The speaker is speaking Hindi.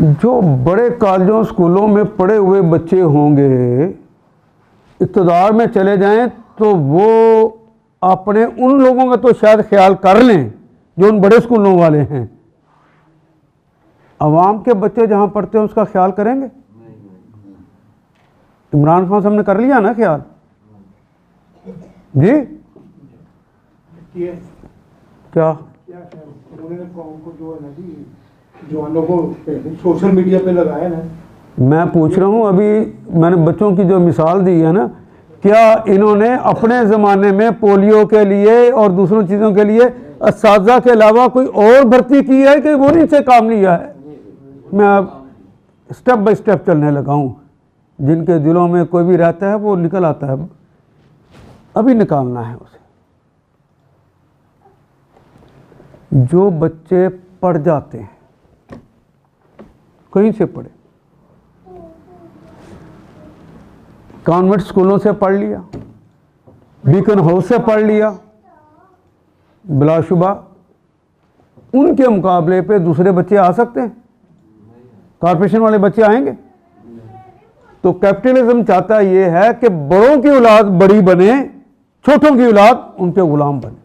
जो बड़े कॉलेजों स्कूलों में पढ़े हुए बच्चे होंगे, इक़्तिदार में चले जाएं तो वो अपने उन लोगों का तो शायद ख्याल कर लें जो उन बड़े स्कूलों वाले हैं। अवाम के बच्चे जहां पढ़ते हैं उसका ख्याल करेंगे? इमरान खान साहब ने कर लिया ना ख्याल जी? क्या उन्होंने कौम को जो है ना जी, जवानों को सोशल मीडिया पे लगाया ना। मैं पूछ रहा हूँ, अभी मैंने बच्चों की जो मिसाल दी है ना, क्या इन्होंने अपने ज़माने में पोलियो के लिए और दूसरों चीज़ों के लिए असातिज़ा के अलावा कोई और भर्ती की है कि वो नहीं से काम लिया है? मैं अब स्टेप बाय स्टेप चलने लगा हूँ। जिनके दिलों में कोई भी रहता है वो निकल आता है, अभी निकालना है उसे। जो बच्चे पढ़ जाते हैं, कहीं से पढ़े, कॉन्वेंट स्कूलों से पढ़ लिया, बीकन हाउस से पढ़ लिया, बिलाशुबा उनके मुकाबले पे दूसरे बच्चे आ सकते हैं? कॉर्पोरेशन वाले बच्चे आएंगे? तो कैपिटलिज्म चाहता ये है कि बड़ों की औलाद बड़ी बने, छोटों की औलाद उनके गुलाम बने।